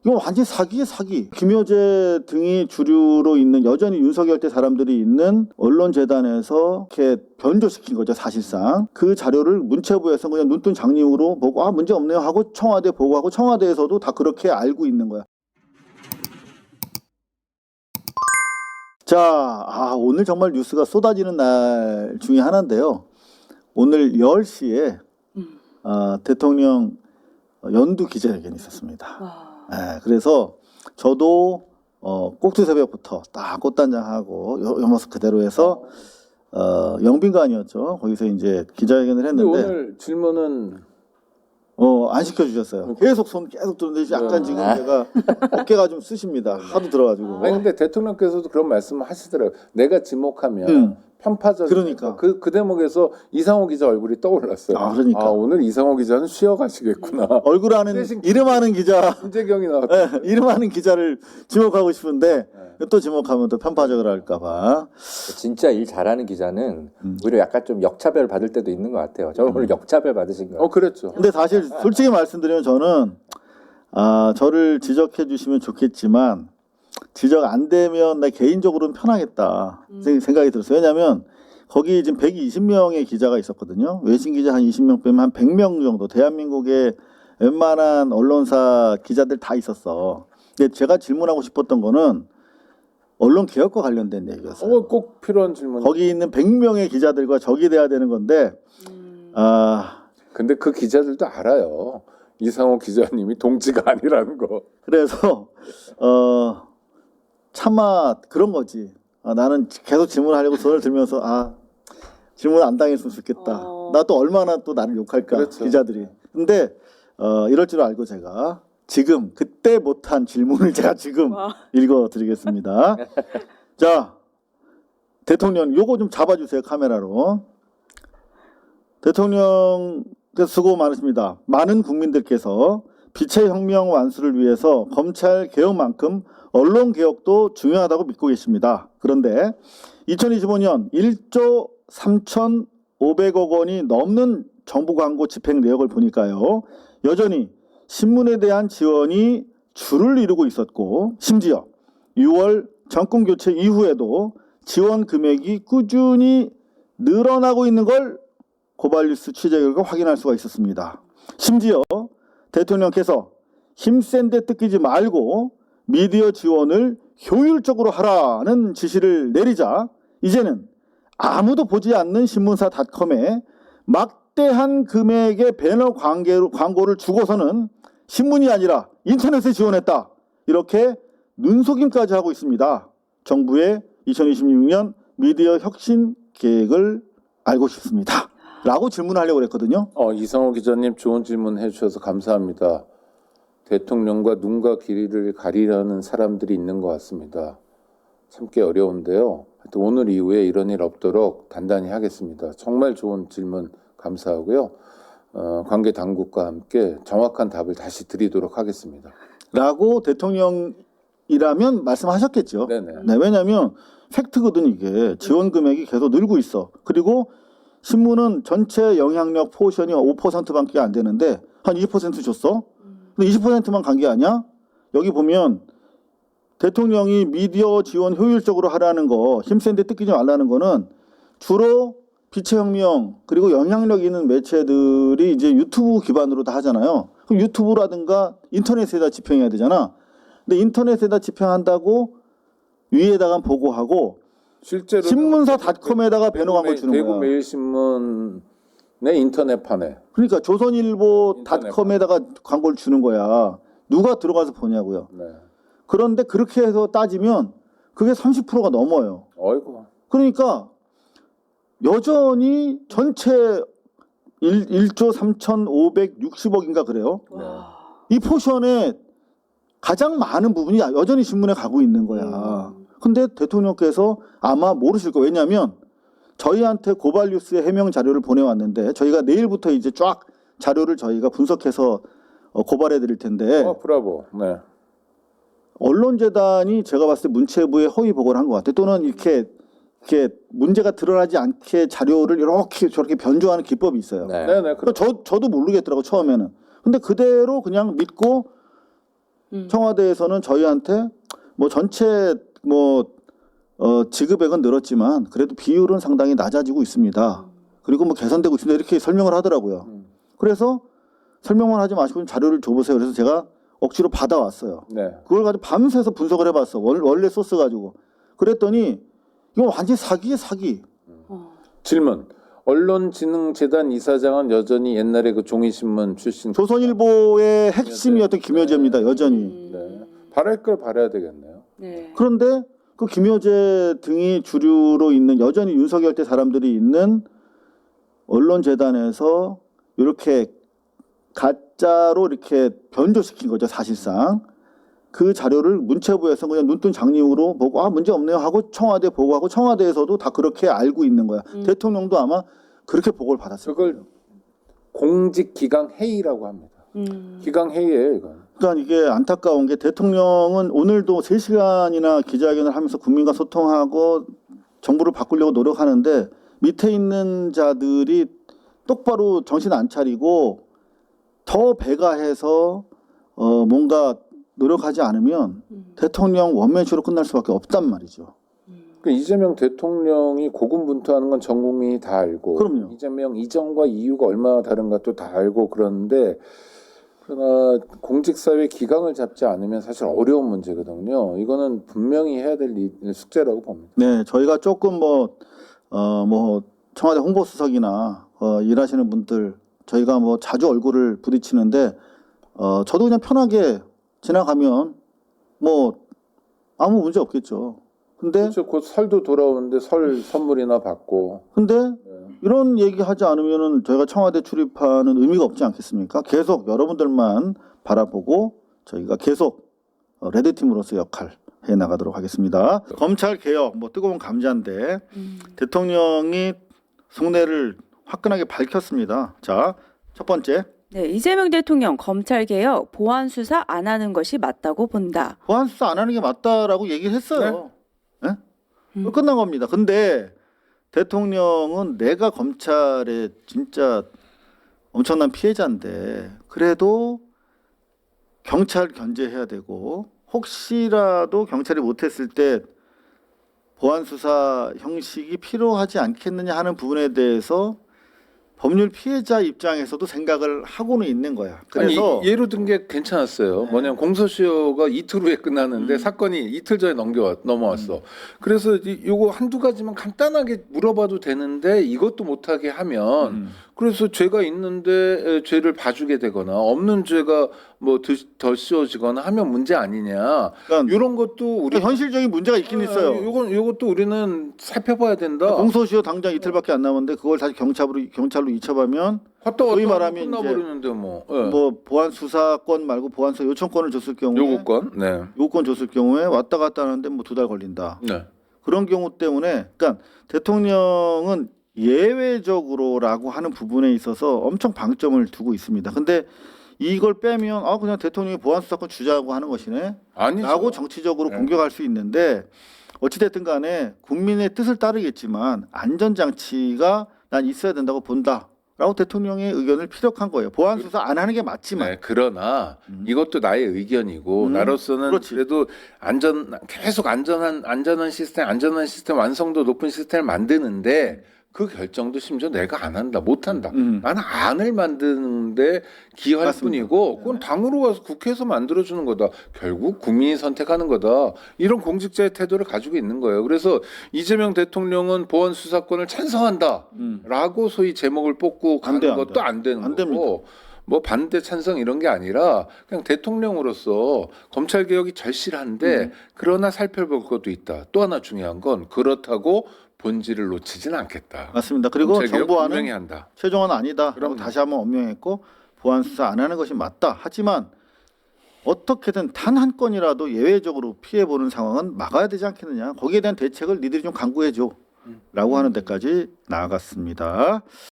이건 완전 사기에 사기. 김여재 등이 주류로 있는 여전히 윤석열 때 사람들이 있는 언론재단에서 이렇게 변조시킨 거죠, 사실상. 그 자료를 문체부에서 그냥 눈뜬 장님으로 보고 아 문제 없네요 하고 청와대 보고하고 청와대에서도 다 그렇게 알고 있는 거야. 자, 오늘 정말 뉴스가 쏟아지는 날 중에 하나인데요. 오늘 10시에 대통령 연두 기자회견이 있었습니다. 네, 그래서 저도 꼭두 새벽부터 딱 꽃단장하고 요 모습 그대로 해서 영빈관이었죠. 거기서 이제 기자회견을 했는데 오늘 질문은 안 시켜주셨어요. 계속 손 계속 들는데 약간 지금 제가 어깨가 좀 쑤십니다. 하도 들어가지고. 아니 근데 대통령께서도 그런 말씀을 하시더라고요. 내가 지목하면 편파적. 그러니까 그 대목에서 이상호 기자 얼굴이 떠올랐어요. 그러니까 오늘 이상호 기자는 쉬어가시겠구나. 얼굴 아는 이름하는 기자 김재경이 나왔다. 이름하는 기자를 지목하고 싶은데 또 지목하면 또 편파적을 할까봐. 진짜 일 잘하는 기자는 오히려 약간 좀 역차별 받을 때도 있는 것 같아요. 저는 오늘 역차별 받으신 거예요. 그랬죠. 근데 사실 솔직히 말씀드리면 저는 저를 지적해 주시면 좋겠지만 지적 안 되면 나 개인적으로는 편하겠다 생각이 들었어요. 왜냐하면 거기 지금 120명의 기자가 있었거든요. 외신 기자 한 20명 빼면 한 100명 정도 대한민국의 웬만한 언론사 기자들 다 있었어. 근데 제가 질문하고 싶었던 거는 언론 개혁과 관련된 얘기였어요. 꼭 필요한 질문. 거기 있는 100명의 기자들과 적이 돼야 되는 건데 근데 그 기자들도 알아요. 이상호 기자님이 동지가 아니라는 거. 그래서 차마 그런 거지. 나는 계속 질문하려고 손을 들면서 질문 안 당했으면 좋겠다. 나 또 얼마나 또 나를 욕할까. 그렇죠. 기자들이. 근데 이럴 줄 알고 제가 지금 그때 못한 질문을 제가 지금 읽어드리겠습니다. 자, 대통령 요거 좀 잡아주세요. 카메라로. 대통령께서 수고 많으십니다. 많은 국민들께서 빛의 혁명 완수를 위해서 검찰 개혁만큼 언론 개혁도 중요하다고 믿고 계십니다. 그런데 2025년 1조 3,500억 원이 넘는 정부 광고 집행 내역을 보니까요. 여전히 신문에 대한 지원이 줄을 이루고 있었고 심지어 6월 정권 교체 이후에도 지원 금액이 꾸준히 늘어나고 있는 걸 고발뉴스 취재 결과 확인할 수가 있었습니다. 심지어 대통령께서 힘센 데 뜯기지 말고 미디어 지원을 효율적으로 하라는 지시를 내리자 이제는 아무도 보지 않는 신문사닷컴에 막대한 금액의 배너 광고를 주고서는 신문이 아니라 인터넷에 지원했다. 이렇게 눈속임까지 하고 있습니다. 정부의 2026년 미디어 혁신 계획을 알고 싶습니다. 라고 질문하려고 그랬거든요. 이상호 기자님 좋은 질문 해주셔서 감사합니다. 대통령과 눈과 귀를 가리려는 사람들이 있는 것 같습니다. 참기 어려운데요. 하여튼 오늘 이후에 이런 일 없도록 단단히 하겠습니다. 정말 좋은 질문 감사하고요. 관계 당국과 함께 정확한 답을 다시 드리도록 하겠습니다. 라고 대통령이라면 말씀하셨겠죠. 네네. 네, 왜냐하면 팩트거든 이게. 지원 금액이 계속 늘고 있어. 그리고 신문은 전체 영향력 포션이 5%밖에 안 되는데 한 20% 줬어? 근데 20%만 간 게 아니야? 여기 보면 대통령이 미디어 지원 효율적으로 하라는 거, 힘센 데 뜯기지 말라는 거는 주로 빛의 혁명 그리고 영향력 있는 매체들이 이제 유튜브 기반으로 다 하잖아요. 그럼 유튜브라든가 인터넷에다 집행해야 되잖아. 근데 인터넷에다 집행한다고 위에다가 보고하고 실제로 신문사닷컴에다가 배너 광고 주는 거야. 대구 매일신문의 인터넷판에. 그러니까 조선일보닷컴에다가 광고를 주는 거야. 누가 들어가서 보냐고요. 네. 그런데 그렇게 해서 따지면 그게 30%가 넘어요. 어이구. 그러니까 여전히 전체 1조 3,560억인가 그래요. 네. 이 포션에 가장 많은 부분이 여전히 신문에 가고 있는 거야. 근데 대통령께서 아마 모르실 거예요. 왜냐하면 저희한테 고발뉴스의 해명 자료를 보내왔는데 저희가 내일부터 이제 쫙 자료를 저희가 분석해서 고발해 드릴 텐데 브라보. 네. 언론재단이 제가 봤을 때 문체부에 허위 보고를 한 것 같아요. 또는 이렇게 문제가 드러나지 않게 자료를 이렇게 저렇게 변조하는 기법이 있어요. 네네. 저도 모르겠더라고 처음에는. 근데 그대로 그냥 믿고 청와대에서는 저희한테 뭐 전체 지급액은 늘었지만 그래도 비율은 상당히 낮아지고 있습니다. 그리고 뭐 개선되고 있습니다. 이렇게 설명을 하더라고요. 그래서 설명만 하지 마시고 좀 자료를 줘보세요. 그래서 제가 억지로 받아왔어요. 네. 그걸 가지고 밤새서 분석을 해봤어. 원래 소스 가지고. 그랬더니 이거 완전 사기에 사기. 질문. 언론진흥재단 이사장은 여전히 옛날에 그 종이신문 출신. 조선일보의 핵심이었던 김여재입니다. 여전히. 네. 바랄 걸 바라야 되겠네요. 네. 그런데 그 김여재 등이 주류로 있는 여전히 윤석열 때 사람들이 있는 언론재단에서 이렇게 가짜로 이렇게 변조시킨 거죠. 사실상. 그 자료를 문체부에서 그냥 눈뜬 장님으로 보고 문제 없네요 하고 청와대 보고하고 청와대에서도 다 그렇게 알고 있는 거야. 대통령도 아마 그렇게 보고를 받았을 거예요. 그걸 공직기강회의라고 합니다. 기강회의예요, 이건. 그러니까 이게 안타까운 게 대통령은 오늘도 3시간이나 기자회견을 하면서 국민과 소통하고 정부를 바꾸려고 노력하는데 밑에 있는 자들이 똑바로 정신 안 차리고 더 배가해서 뭔가 노력하지 않으면 대통령 원맨쇼로 끝날 수밖에 없단 말이죠. 그 이재명 대통령이 고군분투하는 건 전 국민이 다 알고, 그럼요. 이재명 이전과 이유가 얼마나 다른가 또 다 알고 그러는데, 그러나 공직사회 기강을 잡지 않으면 사실 어려운 문제거든요. 이거는 분명히 해야 될 숙제라고 봅니다. 네, 저희가 조금 청와대 홍보수석이나 일하시는 분들 저희가 뭐 자주 얼굴을 부딪히는데 저도 그냥 편하게 지나가면 뭐 아무 문제 없겠죠. 근데 그렇죠. 곧 설도 돌아오는데 설 선물이나 받고. 이런 얘기 하지 않으면은 저희가 청와대 출입하는 의미가 없지 않겠습니까? 계속 여러분들만 바라보고 저희가 계속 레드팀으로서 역할 해 나가도록 하겠습니다. 검찰 개혁 뜨거운 감자인데 대통령이 속내를 화끈하게 밝혔습니다. 자, 첫 번째. 네, 이재명 대통령 검찰 개혁 보안 수사 안 하는 것이 맞다고 본다. 보안 수사 안 하는 게 맞다라고 얘기를 했어요. 네? 끝난 겁니다. 근데 대통령은 내가 검찰의 진짜 엄청난 피해자인데 그래도 경찰 견제해야 되고 혹시라도 경찰이 못했을 때 보안 수사 형식이 필요하지 않겠느냐 하는 부분에 대해서 법률 피해자 입장에서도 생각을 하고는 있는 거야. 그래서 아니, 예로 든 게 괜찮았어요. 뭐냐면 공소시효가 이틀 후에 끝났는데 사건이 이틀 전에 넘어왔어. 그래서 요거 한두 가지만 간단하게 물어봐도 되는데 이것도 못하게 하면 그래서 죄가 있는데 죄를 봐주게 되거나 없는 죄가 더 씌워지거나 하면 문제 아니냐. 그러니까 이런 것도 우리 현실적인 문제가 있긴 있어요. 요것도 우리는 살펴봐야 된다. 공소시효 당장 이틀밖에 안 남았는데 그걸 다시 경찰로 이첩하면 갔다 소위 왔다 말하면 끝나버리는데 예. 보안 수사권 말고 보안 수사 요청권을 줬을 경우에 요구권. 네. 요건 줬을 경우에 왔다 갔다 하는데 2달 걸린다. 네. 그런 경우 때문에 그러니까 대통령은 예외적으로라고 하는 부분에 있어서 엄청 방점을 두고 있습니다. 근데 이걸 빼면 그냥 대통령이 보안 수사권 주자고 하는 것이네. 아니죠. 라고 정치적으로 네. 공격할 수 있는데 어찌됐든 간에 국민의 뜻을 따르겠지만 안전장치가 난 있어야 된다고 본다. 라고 대통령의 의견을 피력한 거예요. 보안 수사 안 하는 게 맞지만. 네, 그러나 이것도 나의 의견이고 나로서는 그렇지. 그래도 계속 안전한 시스템 완성도 높은 시스템을 만드는데 그 결정도 심지어 내가 안 한다, 못 한다. 나는 안을 만드는데 기여할 맞습니다. 뿐이고 그건 당으로 가서 국회에서 만들어주는 거다. 결국 국민이 선택하는 거다. 이런 공직자의 태도를 가지고 있는 거예요. 그래서 이재명 대통령은 보안 수사권을 찬성한다. 라고 소위 제목을 뽑고 가는 것도 안 되는 안 거고 반대 찬성 이런 게 아니라 그냥 대통령으로서 검찰 개혁이 절실한데 그러나 살펴볼 것도 있다. 또 하나 중요한 건 그렇다고 본질을 놓치진 않겠다. 맞습니다. 그리고 검찰 개혁 분명히 정부와는 한다. 최종화는 아니다. 그럼요. 다시 한번 엄명했고 보안 수사 안 하는 것이 맞다. 하지만 어떻게든 단 한 건이라도 예외적으로 피해 보는 상황은 막아야 되지 않겠느냐. 거기에 대한 대책을 니들이 좀 강구해 줘. 라고 하는 데까지 나아갔습니다.